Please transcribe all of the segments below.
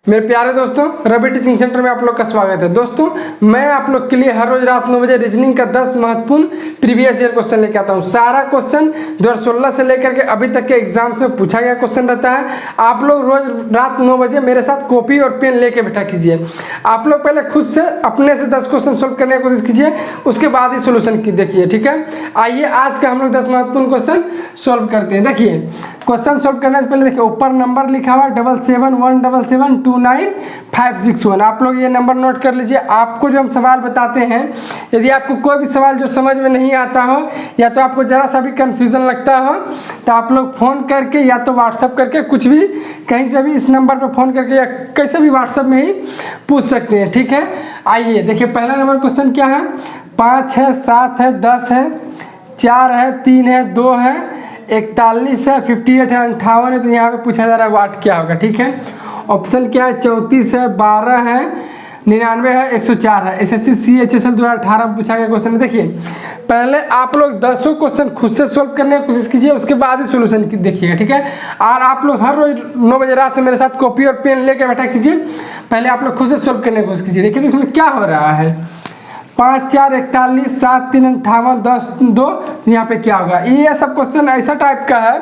मेरे प्यारे दोस्तों, रवि टीचिंग सेंटर में आप लोग का स्वागत है। दोस्तों, मैं आप लोग के लिए हर रोज रात 9 बजे रीजनिंग का 10 महत्वपूर्ण प्रीवियस ईयर क्वेश्चन लेके आता हूँ। सारा क्वेश्चन 2016 से लेकर के अभी तक के एग्जाम से पूछा गया क्वेश्चन रहता है। आप लोग रोज रात 9 बजे मेरे साथ कॉपी और पेन लेके बैठा कीजिए। आप लोग पहले खुद से अपने से 10 क्वेश्चन सोल्व करने की कोशिश कीजिए, उसके बाद ही सोल्यूशन की देखिए, ठीक है। आइए आज का हम लोग 10 महत्वपूर्ण क्वेश्चन सोल्व करते हैं। देखिए, क्वेश्चन सोल्व करने से पहले देखिए ऊपर नंबर लिखा हुआ 7717729561। आप लोग ये नंबर नोट कर लीजिए। आपको जो हम सवाल बताते हैं, यदि आपको कोई भी सवाल जो समझ में नहीं आता हो या तो आपको ज़रा सा भी कन्फ्यूज़न लगता हो तो आप लोग फ़ोन करके या तो व्हाट्सअप करके कुछ भी कहीं से भी इस नंबर पर फ़ोन करके या कैसे भी व्हाट्सअप में ही पूछ सकते हैं, ठीक है। आइए देखिए, पहला नंबर क्वेश्चन क्या है। 5 है, 7 है, 10 है, 4 है, 3 है, 2 है, 41 है, 58 है, 58 है। तो यहाँ पे पूछा जा रहा है वाट क्या होगा, ठीक है। ऑप्शन क्या है, 34 है, 12 है, 99 है, 104 है। SSC CHSL 2018 में पूछा गया क्वेश्चन है। देखिए, पहले आप लोग 10 क्वेश्चन खुद से सोल्व करने की कोशिश कीजिए, उसके बाद ही सोल्यूशन देखिएगा, ठीक है। और आप लोग हर रोज 9 बजे रात में मेरे साथ कॉपी और पेन लेके बैठा कीजिए। पहले आप लोग खुद से सोल्व करने की कोशिश कीजिए। देखिए तो इसमें क्या हो रहा है, 5 4 41, 7 3 58, 10 2। तो यहाँ पे क्या होगा, ये सब क्वेश्चन ऐसा टाइप का है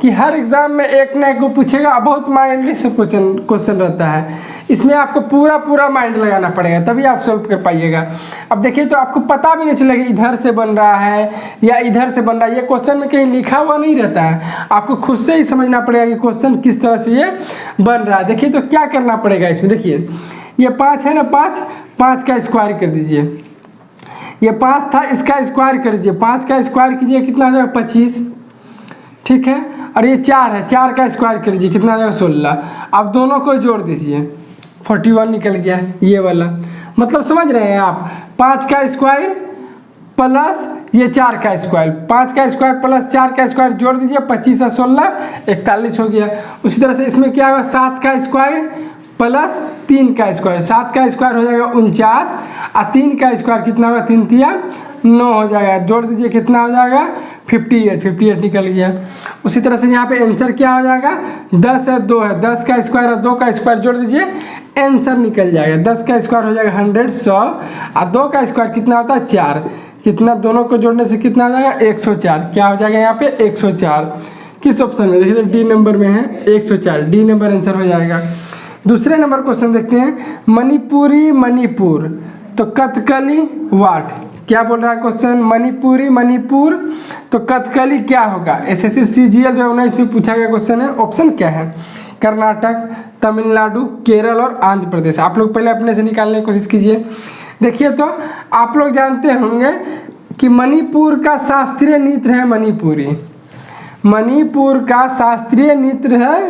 कि हर एग्जाम में एक ना एक को पूछेगा। बहुत माइंडली से क्वेश्चन रहता है, इसमें आपको पूरा माइंड लगाना पड़ेगा, तभी आप सोल्व कर पाइएगा। अब देखिए तो आपको पता भी नहीं चलेगा इधर से बन रहा है या इधर से बन रहा है। ये क्वेश्चन में कहीं लिखा हुआ नहीं रहता है, आपको खुद से ही समझना पड़ेगा कि क्वेश्चन किस तरह से ये बन रहा है। देखिए तो क्या करना पड़ेगा इसमें। देखिए ये 5 है ना, 5 का स्क्वायर कर दीजिए। ये 5 था, इसका स्क्वायर कर दीजिए। 5 का स्क्वायर कीजिए, कितना हो जाएगा, 25, ठीक है। और ये 4 है, 4 का स्क्वायर कर दीजिए, कितना हो जाएगा, 16। अब दोनों को जोड़ दीजिए, 41 निकल गया ये वाला। मतलब समझ रहे हैं आप, 5 का स्क्वायर प्लस ये 4 का स्क्वायर, 5 का स्क्वायर प्लस 4 का स्क्वायर जोड़ दीजिए, 25 और 16 41 हो गया। उसी तरह से इसमें क्या होगा, 7 का स्क्वायर प्लस 3 का स्क्वायर, 7 का स्क्वायर हो जाएगा 49 और 3 का स्क्वायर कितना होगा, 3 3 9 हो जाएगा। जोड़ दीजिए, कितना हो जाएगा, 58 निकल गया। उसी तरह से यहाँ पे आंसर क्या हो जाएगा, 10 है, 2 है, 10 का स्क्वायर और 2 का स्क्वायर जोड़ दीजिए, आंसर निकल जाएगा। 10 का स्क्वायर हो जाएगा 100 100 और 2 का स्क्वायर कितना होता है, 4। कितना, दोनों को जोड़ने से कितना हो जाएगा, 104। क्या हो जाएगा यहाँ पे, 104। किस ऑप्शन में, देखिए तो डी नंबर में है 104, डी नंबर आंसर हो जाएगा। दूसरे नंबर क्वेश्चन देखते हैं, मणिपुरी मणिपुर तो कथकली वाट। क्या बोल रहा है क्वेश्चन, मणिपुरी मणिपुर तो कथकली क्या होगा। SSC CGL 2019 में पूछा गया क्वेश्चन है। ऑप्शन क्या है, कर्नाटक, तमिलनाडु, केरल और आंध्र प्रदेश। आप लोग पहले अपने से निकालने की कोशिश कीजिए। देखिए तो आप लोग जानते होंगे कि मणिपुर का शास्त्रीय नृत्य है मणिपुरी। मणिपुर का शास्त्रीय नृत्य है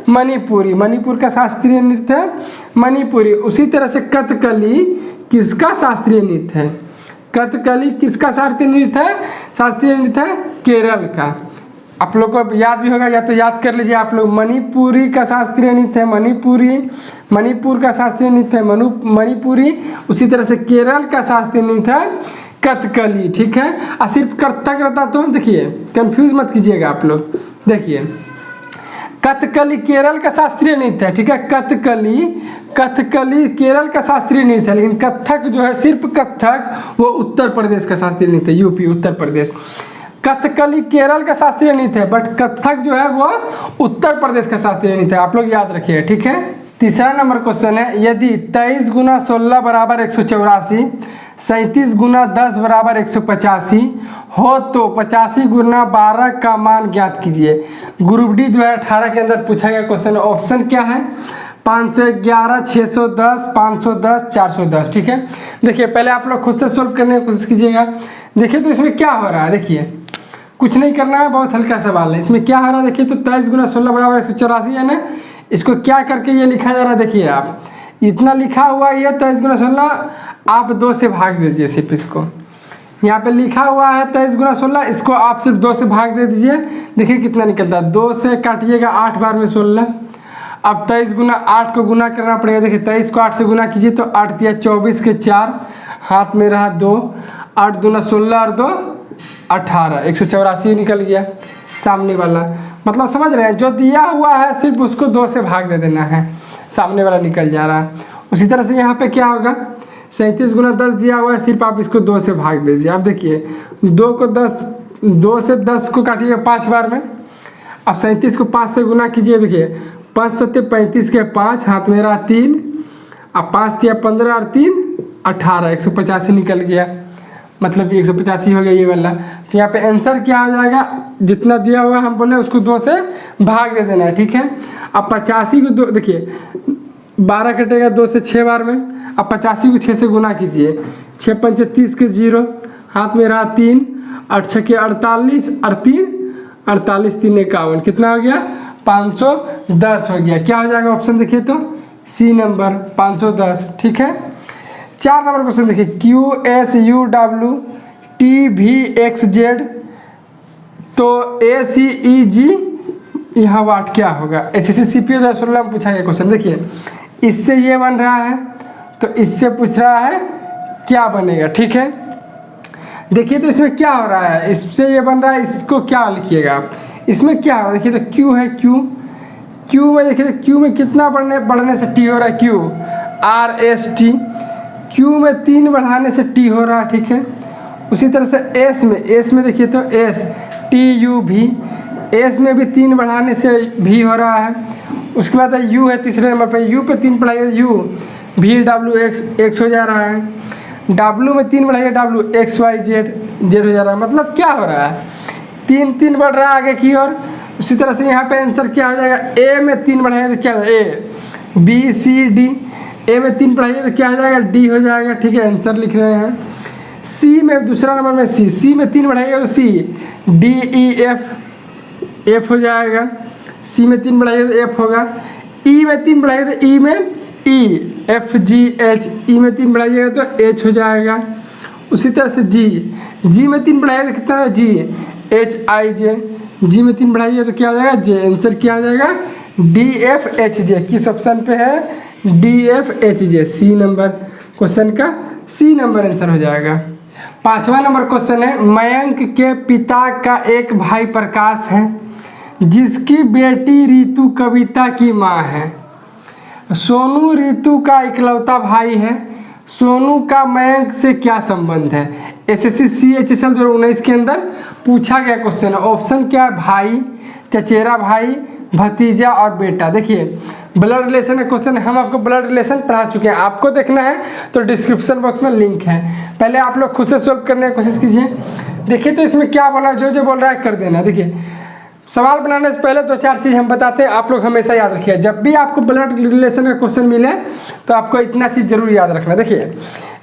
मणिपुरी। मणिपुर का शास्त्रीय नृत्य है मणिपुरी। उसी तरह से कथकली किसका शास्त्रीय नृत्य है, कथकली किसका शास्त्रीय नृत्य है, शास्त्रीय नृत्य है केरल का। आप लोग को याद भी होगा, या तो याद कर लीजिए आप लोग। मणिपुरी का शास्त्रीय नृत्य है मणिपुरी, मणिपुर का शास्त्रीय नृत्य है मणिपुरी। उसी तरह से केरल का शास्त्रीय नृत्य है कथकली, ठीक है। और सिर्फ कथक रहता तो देखिए कंफ्यूज मत कीजिएगा आप लोग। देखिए कथकली केरल का शास्त्रीय नृत्य है, ठीक है। कथकली केरल का शास्त्रीय नृत्य है, लेकिन कथक जो है, सिर्फ कथक वो उत्तर प्रदेश का शास्त्रीय नृत्य है, यूपी उत्तर प्रदेश। कथकली केरल का शास्त्रीय नृत्य है, बट कथक जो है वो उत्तर प्रदेश का शास्त्रीय नृत्य है। आप लोग याद रखिएगा, ठीक है। तीसरा नंबर क्वेश्चन है, यदि 23 × 16 बराबर 184, 37 × 10 बराबर 185 हो तो 85 × 12 का मान ज्ञात कीजिए। ग्रुप डी 2018 के अंदर पूछा गया क्वेश्चन है। ऑप्शन क्या है, 511, 610, 510, 410, ठीक है। देखिए पहले आप लोग खुद से सोल्व करने की कोशिश कीजिएगा। देखिए तो इसमें क्या हो रहा है, देखिए कुछ नहीं करना है, बहुत हल्का सवाल है। इसमें क्या हो रहा है, देखिए तो 23 × 16 बराबर 184 है ना। इसको क्या करके ये लिखा जा रहा है, देखिए आप इतना लिखा हुआ है, 23 × 16 आप 2 से भाग दीजिए। सिर्फ इसको यहाँ पे लिखा हुआ है 23 × 16, इसको आप सिर्फ 2 से भाग दे दीजिए। देखिए कितना निकलता है, 2 से काटिएगा 8 बार में 16। अब 23 × 8 को गुना करना पड़ेगा। देखिए 23 को 8 से गुना कीजिए तो 8 दिया 24 के 4, हाथ में रहा 2, 8 दूना 16 और 2 18, 184 निकल गया सामने वाला। मतलब समझ रहे हैं, जो दिया हुआ है सिर्फ उसको 2 से भाग दे देना है। सामने वाला निकल जा रहा है। उसी तरह से यहाँ पे क्या होगा, 37 गुना 10 दिया हुआ है, सिर्फ आप इसको 2 से भाग दीजिए। अब देखिए 2 से 10 को काटिए 5 बार में। अब 37 को 5 से गुना कीजिए। देखिए 5 सत्ते 35 के 5, हाथ में रहा 3, अब 5 किया 15 और 3 18, 185 निकल गया, मतलब 185 हो गया ये वाला। तो यहाँ पे आंसर क्या हो जाएगा, जितना दिया हुआ हम बोले उसको 2 से भाग दे देना है, ठीक है। अब 85 को 2, देखिए 12 कटेगा 2 से 6 बार में। अब 85 को 6 से गुना कीजिए, 6 पंचे 30 के 0, हाथ में रहा 3, 8 छः के 48 और 3 48, 3 51, कितना हो गया 510 हो गया। क्या हो जाएगा ऑप्शन देखिए तो सी नंबर 510, ठीक है। 4 नंबर क्वेश्चन देखिए, QSUWTVXZ, तो ACEG यहाँ वाट क्या होगा। SSC CPO 2016 में पूछा गया क्वेश्चन। देखिए इससे ये बन रहा है तो इससे पूछ रहा है क्या बनेगा, ठीक है। देखिए तो इसमें क्या हो रहा है, इससे ये बन रहा है, इसको क्या लिखिएगा आप, इसमें क्या हो रहा है। देखिए तो Q है, Q में देखिए तो Q में कितना बढ़ने से T हो रहा है, Q RST, Q में 3 बढ़ाने से T हो रहा है, ठीक है। उसी तरह से S में देखिए तो S TUV, S में भी 3 बढ़ाने से V हो रहा है। उसके बाद U है तीसरे नंबर पे, U पे 3 बढ़ाइए U VWX X हो जा रहा है। W में 3 बढ़ाइए W XYZ Z हो जा रहा है। मतलब क्या हो रहा है, 3 बढ़ रहा है आगे की ओर। उसी तरह से यहाँ पे आंसर क्या हो जाएगा, A में 3 बढ़ाइए तो क्या हो जाएगा A B C D, A में 3 बढ़ाइए तो क्या हो जाएगा D हो जाएगा, ठीक है। आंसर लिख रहे हैं। C में दूसरा नंबर में C में 3 बढ़ाइएगा तो C D E F हो जाएगा। C में 3 बढ़ाइए तो F होगा। E में 3 बढ़ाइए तो E में E F G H, E में 3 बढ़ाइएगा तो H हो जाएगा। उसी तरह से G में 3 बढ़ाइएगा तो कितना है G H I J, G में 3 बढ़ाइएगा तो क्या हो जाएगा J। आंसर क्या हो जाएगा D F H J, किस ऑप्शन पे है D F H J, C number question का C नंबर आंसर हो जाएगा। 5वां नंबर क्वेश्चन है, मयंक के पिता का एक भाई प्रकाश है जिसकी बेटी रीतु कविता की माँ है। सोनू रीतु का इकलौता भाई है। सोनू का मयंक से क्या संबंध है। SSC CHSL 2019 के अंदर पूछा गया क्वेश्चन है। ऑप्शन क्या है, भाई, चचेरा भाई, भतीजा और बेटा। देखिए ब्लड रिलेशन का क्वेश्चन है, हम आपको ब्लड रिलेशन पढ़ा चुके हैं। आपको देखना है तो डिस्क्रिप्शन बॉक्स में लिंक है, पहले आप लोग खुद से सॉल्व करने की कोशिश कीजिए। देखिए तो इसमें क्या बोला है, जो बोल रहा है कर देना। देखिए सवाल बनाने से पहले 2-4 चीज़ हम बताते हैं, आप लोग हमेशा याद रखिए। जब भी आपको ब्लड रिलेशन का क्वेश्चन मिले तो आपको इतना चीज़ जरूर याद रखना। देखिए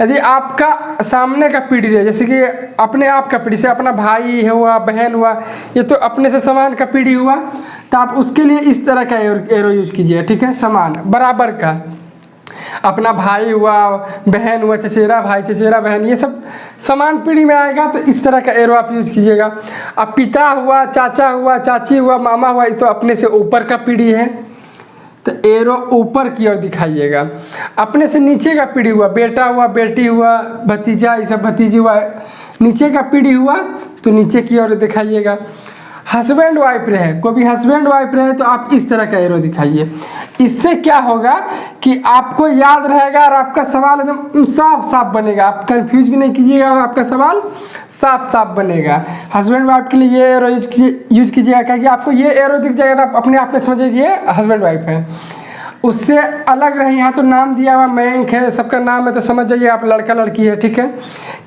यदि आपका सामने का पीढ़ी है, जैसे कि अपने आप का पीढ़ी से अपना भाई हुआ, बहन हुआ, ये तो अपने से समान का पीढ़ी हुआ, तो आप उसके लिए इस तरह का एरो यूज कीजिए, ठीक है। समान बराबर का, अपना भाई हुआ, बहन हुआ, चचेरा भाई, चचेरा बहन, ये सब समान पीढ़ी में आएगा तो इस तरह का एरो आप यूज कीजिएगा। अब पिता हुआ, चाचा हुआ, चाची हुआ, मामा हुआ, ये तो अपने से ऊपर का पीढ़ी है तो एरो ऊपर की ओर दिखाइएगा। अपने से नीचे का पीढ़ी हुआ, बेटा हुआ, बेटी हुआ, भतीजा, ये सब भतीजी हुआ, नीचे का पीढ़ी हुआ तो नीचे की ओर दिखाइएगा। हस्बैंड वाइफ रहे, कोई भी हस्बैंड वाइफ रहे तो आप इस तरह का एरो दिखाइए। इससे क्या होगा कि आपको याद रहेगा और आपका सवाल एकदम साफ साफ बनेगा, आप कंफ्यूज भी नहीं कीजिएगा और आपका सवाल साफ साफ बनेगा। हस्बैंड वाइफ के लिए ये एरो यूज कीजिएगा, क्योंकि आपको ये एरो दिख जाएगा तो आप अपने आप में समझिए ये हस्बैंड वाइफ है। उससे अलग रहे, यहाँ तो नाम दिया हुआ मयंक है, सबका नाम है तो समझ जाइए आप लड़का लड़की है, ठीक है।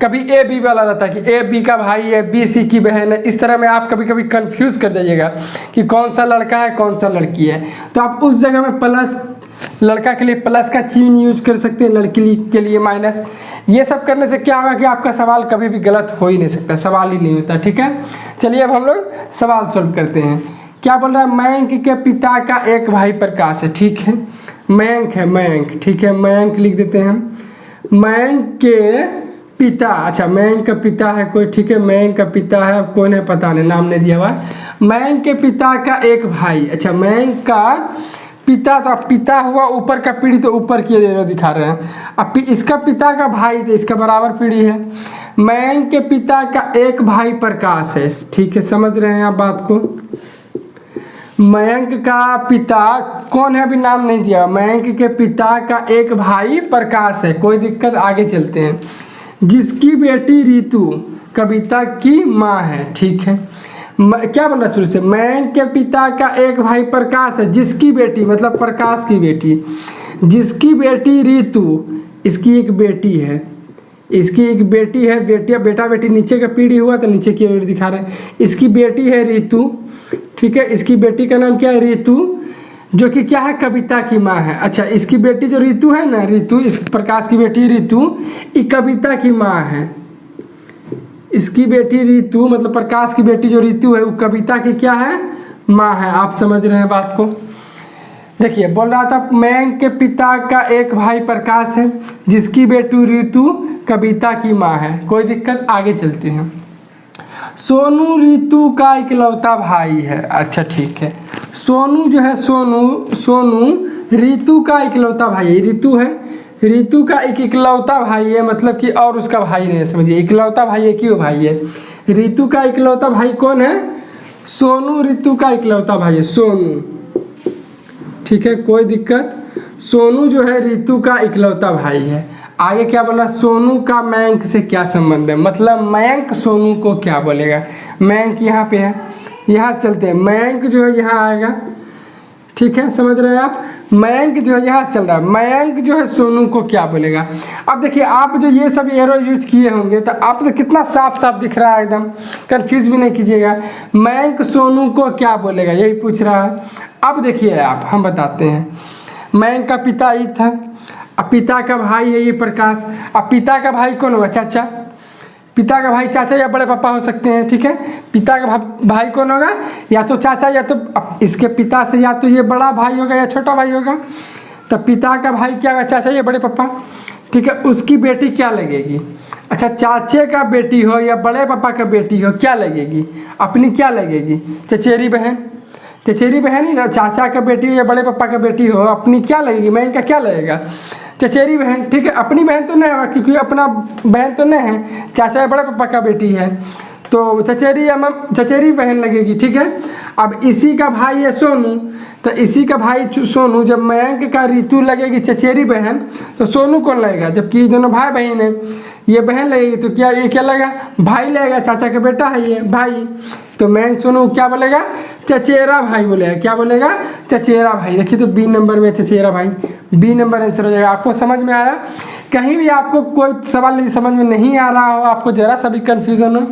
कभी ए बी वाला रहता है कि ए बी का भाई है, बी सी की बहन है, इस तरह में आप कभी कभी कंफ्यूज कर जाइएगा कि कौन सा लड़का है कौन सा लड़की है। तो आप उस जगह में प्लस, लड़का के लिए प्लस का चिन्ह यूज कर सकते हैं, लड़की के लिए माइनस। ये सब करने से क्या होगा कि आपका सवाल कभी भी गलत हो ही नहीं सकता, सवाल ही नहीं होता, ठीक है। चलिए अब हम लोग सवाल सॉल्व करते हैं। क्या बोल रहा है, मयंक के पिता का एक भाई प्रकाश है, ठीक है। मयंक है, मयंक, ठीक है, मयंक लिख देते हैं हम। मयंक के पिता, अच्छा मयंक का पिता है कोई, ठीक है, मयंक का पिता है, कौन है पता नहीं, नाम नहीं दिया हुआ। मयंक के पिता का एक भाई, अच्छा मयंक का पिता, तो पिता हुआ ऊपर का पीढ़ी तो ऊपर की एरो दिखा रहे हैं। अब इसका पिता का भाई तो इसका बराबर पीढ़ी है। मयंक के पिता का एक भाई प्रकाश है, ठीक है, समझ रहे हैं आप बात को। मयंक का पिता कौन है, अभी नाम नहीं दिया। मयंक के पिता का एक भाई प्रकाश है, कोई दिक्कत, आगे चलते हैं। जिसकी बेटी रितु कविता की माँ है, ठीक है। क्या बोल रहा शुरू से, मयंक के पिता का एक भाई प्रकाश है, जिसकी बेटी मतलब प्रकाश की बेटी, जिसकी बेटी रितु, इसकी एक बेटी है, इसकी एक बेटी है, बेटिया बेटा बेटी नीचे का पीढ़ी हुआ तो नीचे की ओर दिखा रहे हैं। इसकी बेटी है रितु, ठीक है। इसकी बेटी का नाम क्या है, रितु, जो कि क्या है, कविता की माँ है। अच्छा, इसकी बेटी जो रितु है ना, रितु, इस प्रकाश की बेटी रितु, ये कविता की माँ है। इसकी बेटी रितु मतलब प्रकाश की बेटी जो रितु है वो कविता की क्या है, माँ है। आप समझ रहे हैं बात को। देखिए बोल रहा था मयंक के पिता का एक भाई प्रकाश है, जिसकी बेटी रितु कविता की माँ है, कोई दिक्कत, आगे चलते हैं। सोनू रितु का इकलौता भाई है। अच्छा ठीक है, सोनू जो है, सोनू रितु का इकलौता भाई है। रितु है, रितु का एक इकलौता भाई है, मतलब कि और उसका भाई नहीं है, समझिए इकलौता भाई है, क्यों भाई है। रितु का इकलौता भाई कौन है, सोनू रितु का इकलौता भाई है, सोनू, ठीक है, कोई दिक्कत। सोनू जो है रितु का इकलौता भाई है। आगे क्या बोला, सोनू का मयंक से क्या संबंध है, मतलब मयंक सोनू को क्या बोलेगा। मयंक यहाँ पे है, यहाँ चलते हैं। मयंक जो है यहाँ आएगा, ठीक है, समझ रहे हैं आप। मयंक जो है यहाँ चल रहा है, मयंक जो है सोनू को क्या बोलेगा। अब देखिए आप जो ये सब एरो यूज किए होंगे तो आप तो कितना साफ साफ दिख रहा है, एकदम कंफ्यूज भी नहीं कीजिएगा। मयंक सोनू को क्या बोलेगा, यही पूछ रहा है। अब देखिए आप, हम बताते हैं। मयंक का पिता ही था, अब पिता का भाई है ये प्रकाश। अब पिता का भाई कौन होगा, चाचा। पिता का भाई चाचा या बड़े पापा हो सकते हैं, ठीक है। पिता का भाई कौन होगा, या तो चाचा या तो इसके पिता से या तो ये बड़ा भाई होगा या छोटा भाई होगा। तो पिता का भाई क्या होगा, चाचा या बड़े पापा, ठीक है। उसकी बेटी क्या लगेगी, अच्छा चाचे का बेटी हो या बड़े पापा का बेटी हो, क्या लगेगी, अपनी क्या लगेगी, चचेरी बहन। चचेरी बहन ही ना, चाचा का बेटी हो या बड़े पापा का बेटी हो, अपनी क्या लगेगी, मैं इनका क्या लगेगा, चचेरी बहन, ठीक है। अपनी बहन तो नहीं होगा क्योंकि अपना बहन तो नहीं है, चाचा या बड़े पापा का बेटी है, तो चचेरी या चचेरी बहन लगेगी, ठीक है। अब इसी का भाई है सोनू, तो इसी का भाई सोनू, जब मयंक का रितु लगेगी चचेरी बहन तो सोनू कौन लगेगा, जबकि दोनों भाई बहन है, ये बहन लगेगी तो क्या ये क्या लगेगा, भाई लगेगा, चाचा का बेटा है ये भाई। तो मयंक सोनू क्या बोलेगा, चचेरा भाई बोलेगा, क्या बोलेगा, चचेरा भाई। देखिए तो बी नंबर में चचेरा भाई, बी नंबर आंसर हो जाएगा। आपको समझ में आया। कहीं भी आपको कोई सवाल यदि समझ में नहीं आ रहा हो, आपको ज़रा सा भी कन्फ्यूज़न हो,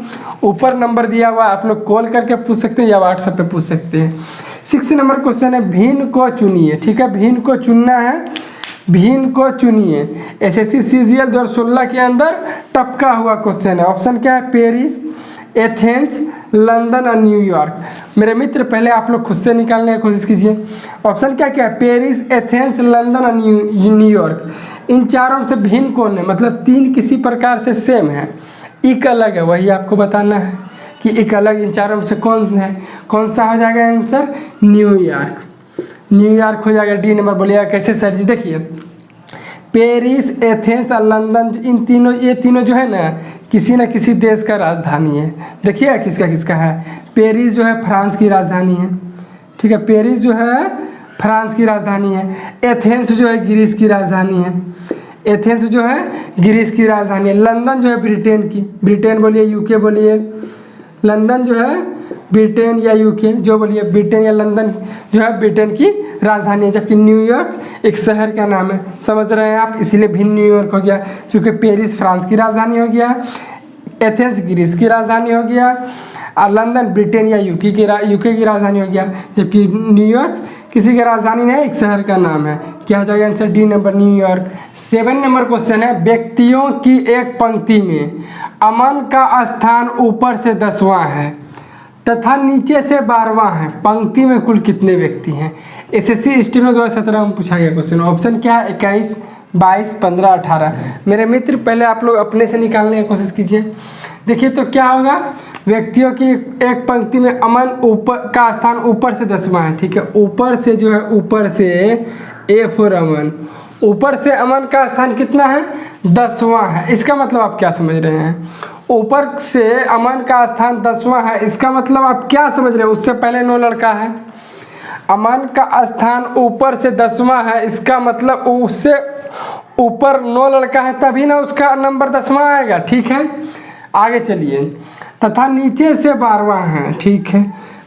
ऊपर नंबर दिया हुआ आप लोग कॉल करके पूछ सकते हैं या व्हाट्सएप पे पूछ सकते हैं। 6 नंबर क्वेश्चन है, भिन्न को चुनिए, ठीक है। भिन्न को चुनना है, भिन्न को चुनिए। SSC CGL 2016 के अंदर टपका हुआ क्वेश्चन है। ऑप्शन क्या है, पेरिस, एथेंस, लंदन और न्यूयॉर्क। मेरे मित्र पहले आप लोग खुद से निकालने की कोशिश कीजिए। ऑप्शन क्या क्या है, पेरिस, एथेंस, लंदन और न्यूयॉर्क। इन चारों से भिन्न कौन है, मतलब 3 किसी प्रकार से सेम है, एक अलग है, वही आपको बताना है कि एक अलग इन चारों में से कौन है। कौन सा हो जाएगा आंसर, न्यूयॉर्क। न्यूयॉर्क हो जाएगा। डी नंबर बोलिएगा कैसे सर जी, देखिए पेरिस, एथेंस और लंदन, इन तीनों, ये तीनों जो है ना किसी न किसी देश का राजधानी है। देखिए किसका किसका है, पेरिस जो है फ्रांस की राजधानी है, ठीक है। पेरिस जो है फ्रांस की राजधानी है। एथेंस जो है ग्रीस की राजधानी है, एथेंस जो है ग्रीस की राजधानी है। लंदन जो है ब्रिटेन की, ब्रिटेन बोलिए, यूके बोलिए, लंदन जो है ब्रिटेन या यूके, जो बोलिए ब्रिटेन या लंदन जो है ब्रिटेन की राजधानी है। जबकि न्यूयॉर्क एक शहर का नाम है, समझ रहे हैं आप, इसीलिए भिन्न न्यूयॉर्क हो गया, क्योंकि पेरिस फ्रांस की राजधानी हो गया, एथेंस ग्रीस की राजधानी हो गया, और लंदन ब्रिटेन या यूके की राजधानी हो गया। जबकि न्यूयॉर्क किसी की राजधानी नहीं, एक शहर का नाम है। क्या हो जाएगा answer, D number, New York. 7 number question है, व्यक्तियों की एक पंक्ति में अमन का स्थान ऊपर से 10वां है तथा नीचे से 12वां है, पंक्ति में कुल कितने व्यक्ति हैं। SSC स्टेनो 2017 में पूछा गया क्वेश्चन। ऑप्शन क्या है, 21, 22, 15, 18। मेरे मित्र पहले आप लोग अपने से निकालने की कोशिश कीजिए। देखिए तो क्या होगा, व्यक्तियों की एक पंक्ति में अमन ऊपर का स्थान ऊपर से 10वां है, ठीक है। ऊपर से जो है, ऊपर से ए फॉर अमन, ऊपर से अमन का स्थान कितना है, 10वां है। इसका मतलब आप क्या समझ रहे हैं, ऊपर से अमन का स्थान 10वां है, इसका मतलब आप क्या समझ रहे हैं, उससे पहले 9 लड़का है, अमन का स्थान ऊपर से 10वां है, इसका मतलब उससे ऊपर 9 लड़का है तभी ना उसका नंबर 10वां आएगा। ठीक है, आगे चलिए। तथा नीचे से 12वां है। ठीक है,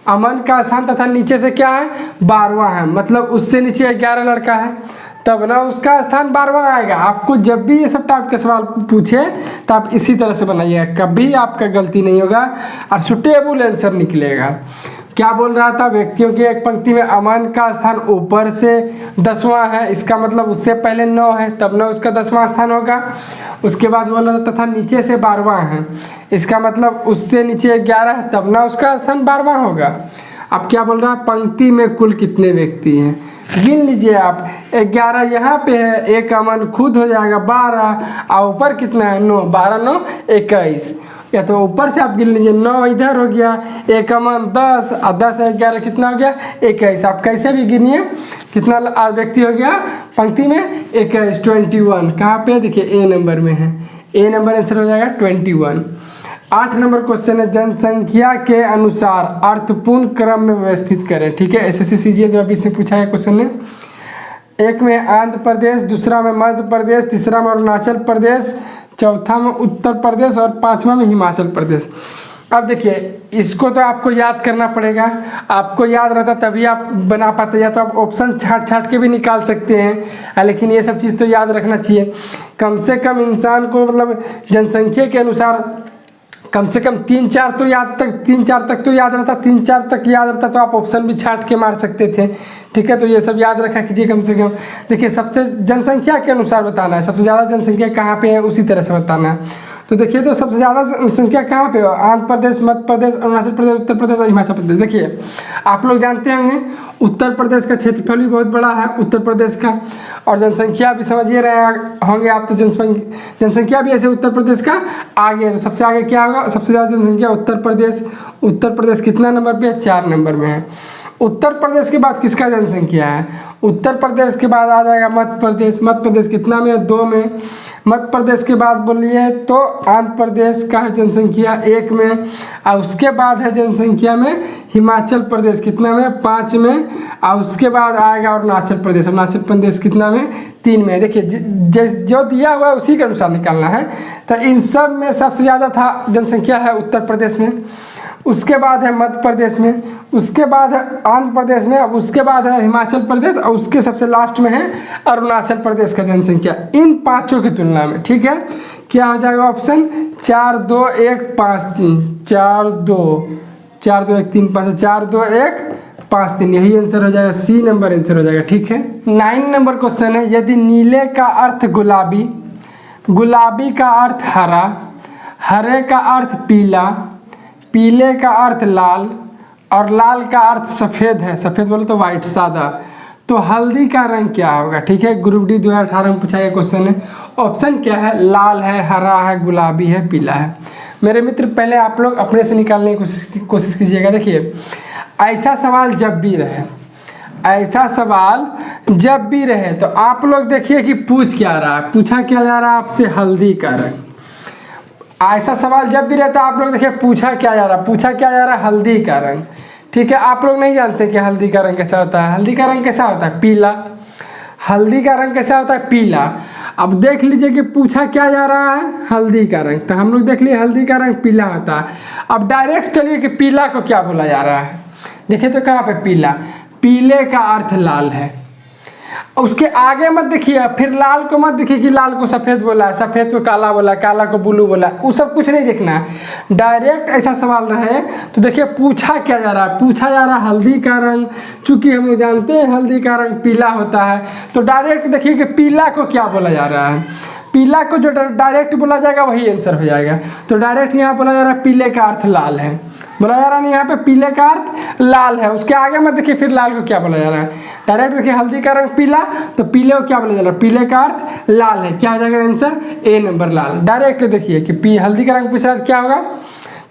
अमन का स्थान तथा नीचे से क्या है, 12वां है, मतलब उससे नीचे 11 लड़का है तब ना उसका स्थान 12वां आएगा। आपको जब भी ये सब टाइप के सवाल पूछे तो आप इसी तरह से बनाइएगा, कभी आपका गलती नहीं होगा और सुटेबल आंसर निकलेगा। क्या बोल रहा था, व्यक्तियों की एक पंक्ति में अमन का स्थान ऊपर से 10वां है, इसका मतलब उससे पहले 9 है तब ना उसका 10वां स्थान होगा। उसके बाद बोल रहा था तथा नीचे से 12वां है, इसका मतलब उससे नीचे 11 है तब ना उसका स्थान 12वां होगा। अब क्या बोल रहा है, पंक्ति में कुल कितने व्यक्ति हैं, गिन लीजिए आप। 11 यहाँ पे है, एक अमन खुद हो जाएगा 12 और ऊपर कितना है 9, 12 9 21, या तो ऊपर से आप गिन लीजिए, 9 इधर हो गया, एक अमन 10 और 10 और 11 कितना हो गया 21। आप कैसे भी गिनिए कितना व्यक्ति हो गया पंक्ति में 21, 21। कहाँ पे देखिए ए नंबर में है, ए नंबर आंसर हो जाएगा 21। 8 नंबर क्वेश्चन है, जनसंख्या के अनुसार अर्थपूर्ण क्रम में व्यवस्थित करें। ठीक है, एसएससी सीजीएल 2020 से पूछा है क्वेश्चन ने। एक में आंध्र प्रदेश, दूसरा में मध्य प्रदेश, तीसरा में अरुणाचल प्रदेश, चौथा में उत्तर प्रदेश और 5वां में हिमाचल प्रदेश। अब देखिए इसको तो आपको याद करना पड़ेगा, आपको याद रहता तभी आप बना पाते, या तो आप ऑप्शन छाट के भी निकाल सकते हैं, लेकिन ये सब चीज़ तो याद रखना चाहिए। कम से कम इंसान को मतलब जनसंख्या के अनुसार कम से कम 3-4 तो याद तक 3-4 तक तो याद रहता, 3-4 तक याद रहता तो आप ऑप्शन भी छाट के मार सकते थे। ठीक है, तो ये सब याद रखा कीजिए कम से कम। देखिए सबसे जनसंख्या के अनुसार बताना है, सबसे ज़्यादा जनसंख्या कहाँ पे है उसी तरह से बताना है। तो देखिए तो सबसे ज़्यादा जनसंख्या कहाँ पे है, आंध्र प्रदेश, मध्य प्रदेश, अरुणाचल प्रदेश, उत्तर प्रदेश और हिमाचल प्रदेश। देखिए आप लोग जानते होंगे उत्तर प्रदेश का क्षेत्रफल भी बहुत बड़ा है उत्तर प्रदेश का, और जनसंख्या भी समझिए रहे होंगे आप, तो जनसंख्या भी ऐसे उत्तर प्रदेश का आगे है। तो सबसे आगे क्या होगा, सबसे ज़्यादा जनसंख्या उत्तर प्रदेश। उत्तर प्रदेश कितना नंबर पे है, 4 नंबर में है। उत्तर प्रदेश के बाद किसका जनसंख्या है, उत्तर प्रदेश के बाद आ जाएगा मध्य प्रदेश। मध्य प्रदेश कितना में है, 2 में। मध्य प्रदेश के बाद बोलिए तो आंध्र प्रदेश का है जनसंख्या 1 में, और उसके बाद है जनसंख्या में हिमाचल प्रदेश कितना में, 5 में, और उसके बाद आएगा अरुणाचल प्रदेश। अरुणाचल प्रदेश कितना में, 3 में। देखिए जो दिया हुआ है उसी के अनुसार निकालना है। तो इन सब में सबसे ज़्यादा था जनसंख्या है उत्तर प्रदेश में, उसके बाद है मध्य प्रदेश में, उसके बाद है आंध्र प्रदेश में, अब उसके बाद है हिमाचल प्रदेश, और उसके सबसे लास्ट में है अरुणाचल प्रदेश का जनसंख्या इन 5 की तुलना में। ठीक है, क्या हो जाएगा ऑप्शन 4 2 1 5 3, 4 2 1 3 5, 4 2 1 5 3, यही आंसर हो जाएगा, सी नंबर आंसर हो जाएगा। ठीक है, 9 नंबर क्वेश्चन है, यदि नीले का अर्थ गुलाबी, गुलाबी का अर्थ हरा, हरे का अर्थ पीला, पीले का अर्थ लाल और लाल का अर्थ सफ़ेद है, सफ़ेद बोले तो वाइट सादा, तो हल्दी का रंग क्या होगा। ठीक है, ग्रुप डी 2018 में पूछा गया क्वेश्चन है। ऑप्शन क्या है, लाल है, हरा है, गुलाबी है, पीला है। मेरे मित्र पहले आप लोग अपने से निकालने की कोशिश कीजिएगा। देखिए ऐसा सवाल जब भी रहे, ऐसा सवाल जब भी रहे तो आप लोग देखिए कि पूछ क्या रहा है, पूछा क्या जा रहा है आपसे, हल्दी का रंग। ऐसा सवाल जब भी रहता है आप लोग देखिए पूछा क्या जा रहा है, पूछा क्या जा रहा है, हल्दी का रंग। ठीक है, आप लोग नहीं जानते कि हल्दी का रंग कैसा होता है, हल्दी का रंग कैसा होता है, पीला। हल्दी का रंग कैसा होता है, पीला। अब देख लीजिए कि पूछा क्या जा रहा है, हल्दी का रंग, तो हम लोग देख लिए हल्दी का रंग पीला होता है। अब डायरेक्ट चलिए कि पीला को क्या बोला जा रहा है, देखिए तो कहाँ पे पीला, पीले का अर्थ लाल है। उसके आगे मत देखिए, फिर लाल को मत देखिए कि लाल को सफ़ेद बोला है, सफ़ेद को काला बोला, काला को ब्लू बोला, वो सब कुछ नहीं देखना है। डायरेक्ट ऐसा सवाल रहे तो देखिए पूछा क्या जा रहा है, पूछा जा रहा है हल्दी का रंग, चूंकि हम लोग जानते हैं हल्दी का रंग पीला होता है, तो डायरेक्ट देखिए कि पीला को क्या बोला जा रहा है, पीला को जो डायरेक्ट बोला जाएगा वही आंसर हो जाएगा। तो डायरेक्ट यहाँ बोला जा रहा है पीले का अर्थ लाल है, बोला जा रहा है यहाँ पे पीले का अर्थ लाल है। उसके आगे मत देखिए फिर लाल को क्या बोला जा रहा है, डायरेक्ट देखिए हल्दी का रंग पीला, तो पीले को क्या बोला जा रहा है, पीले का अर्थ लाल है। क्या हो जाएगा आंसर, ए नंबर लाल। डायरेक्ट देखिए कि हल्दी का रंग पूछा क्या होगा,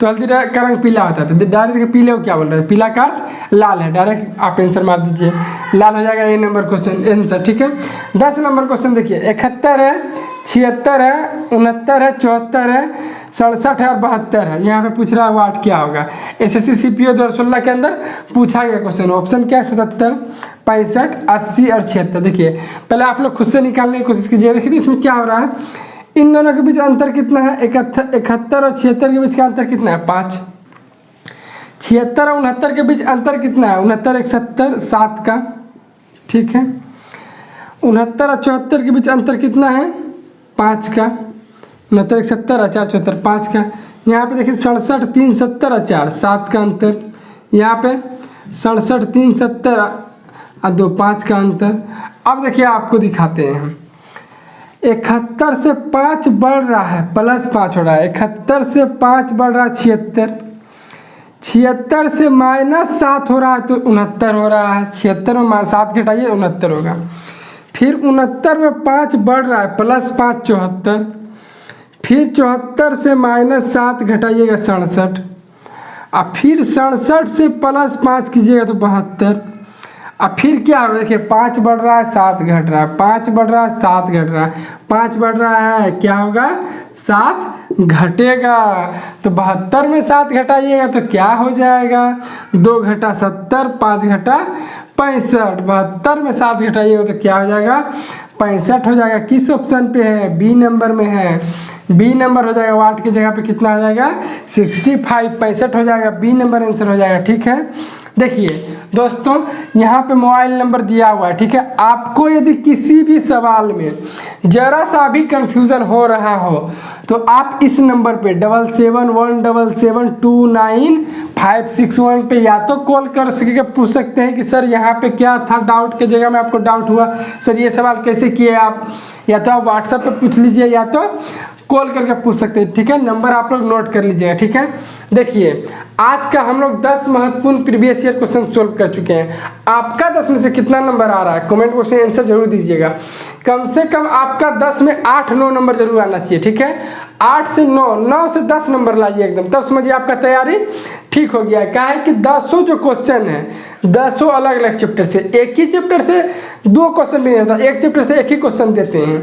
तो हल्दी का रंग पीला होता है, तो डायरेक्ट देखिए पीले को क्या बोल रहे हैं, पीला का अर्थ लाल है। डायरेक्ट आप आंसर मार दीजिए, लाल हो जाएगा ए नंबर क्वेश्चन आंसर। ठीक है, 10 नंबर क्वेश्चन देखिए, 71 है, 76 है, 69 है, 74 है, 67 है और 72 है। यहाँ पे पूछ रहा है वाट क्या होगा। SSC CPO 2016 के अंदर पूछा गया क्वेश्चन। ऑप्शन क्या है 77, 65, 80 और 76। देखिए पहले आप लोग खुद से निकालने की कोशिश कीजिए। देखिए इसमें क्या हो रहा है, इन दोनों के बीच अंतर कितना है, 71 और 76 के बीच का अंतर कितना है 5। 76 और 69 के बीच अंतर कितना है 69, 71, 7 का, ठीक है। 69 और 74 के बीच अंतर कितना है 5 का। 69, 71 और 4, 74, 5 का। यहाँ पे देखिए 67, 3, 70 और 4, 7 का अंतर। यहाँ पे 67, 3, 70 और 2, 5 का अंतर। अब देखिए आपको दिखाते हैं हम, 71 से 5 बढ़ रहा है, +5 हो रहा है। 71 से 5 बढ़ रहा है 76, 76 से -7 हो रहा है तो 69 हो रहा है। 76 में 7 घटाइए 69 होगा। फिर 69 में 5 बढ़ रहा है, +5, 74। फिर 74 से -7 घटाइएगा 67, और फिर 67 से +5 कीजिएगा तो 72। अब फिर क्या होगा, देखिए 5 बढ़ रहा है 7 घट रहा है, 5 बढ़ रहा है 7 घट रहा है, 5 बढ़ रहा है, क्या होगा 7 घटेगा। तो 72 में 7 घटाइएगा तो क्या हो जाएगा, 2 घटा 70, 5 घटा 65। 72 में 7 घटाइएगा तो क्या हो जाएगा 65 हो जाएगा। किस ऑप्शन पे है, बी नंबर में है। बी नंबर हो जाएगा, वाट की जगह पे कितना हो जाएगा 65, 65 हो जाएगा। बी नंबर आंसर हो जाएगा, ठीक है। देखिए दोस्तों यहाँ पे मोबाइल नंबर दिया हुआ है, ठीक है। आपको यदि किसी भी सवाल में जरा सा भी कंफ्यूजन हो रहा हो तो आप इस नंबर पे 7717729561 पे या तो कॉल कर सके पूछ सकते हैं कि सर यहाँ पे क्या था, डाउट के जगह में आपको डाउट हुआ, सर ये सवाल कैसे किए आप, या तो आप व्हाट्सएप पे पूछ लीजिए या तो कॉल करके पूछ सकते हैं, ठीक है। नंबर आप लोग नोट कर लीजिएगा, ठीक है। देखिए आज का हम लोग 10 महत्वपूर्ण प्रीवियस ईयर क्वेश्चन सोल्व कर चुके हैं। आपका 10 में से कितना नंबर आ रहा है कमेंट बॉक्स में आंसर जरूर दीजिएगा। कम से कम आपका 10 में 8-9 नंबर जरूर आना चाहिए, ठीक है। 8 से 9, 9 से 10 नंबर लाइए एकदम, तब समझिए आपका तैयारी ठीक हो गया है। क्या है कि 10 जो क्वेश्चन है 10 अलग अलग चैप्टर से, एक ही चैप्टर से 2 क्वेश्चन भी नहीं होता, एक चैप्टर से एक ही क्वेश्चन देते हैं,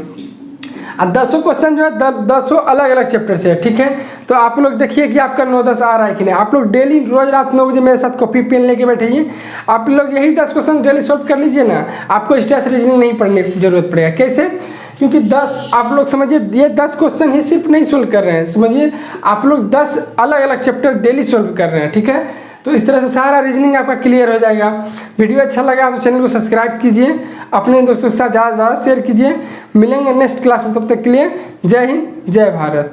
और 10 क्वेश्चन जो है 10 अलग अलग चैप्टर से है, ठीक है। तो आप लोग देखिए कि आपका 9-10 आ रहा है कि नहीं। आप लोग डेली रोज रात 9 बजे मेरे साथ कॉपी पेन लेके बैठिए, आप लोग यही 10 क्वेश्चन डेली सॉल्व कर लीजिए ना, आपको स्ट्रेस रीजनिंग नहीं पढ़ने की जरूरत पड़ेगा। कैसे, क्योंकि 10 आप लोग समझिए ये 10 क्वेश्चन ही सिर्फ नहीं सोल्व कर रहे हैं, समझिए आप लोग 10 अलग अलग चैप्टर डेली सोल्व कर रहे हैं, ठीक है। तो इस तरह से सारा रीजनिंग आपका क्लियर हो जाएगा। वीडियो अच्छा लगा तो चैनल को सब्सक्राइब कीजिए, अपने दोस्तों के साथ ज़्यादा से ज़्यादा शेयर कीजिए। मिलेंगे नेक्स्ट क्लास में, तब तक के लिए जय हिंद, जय भारत।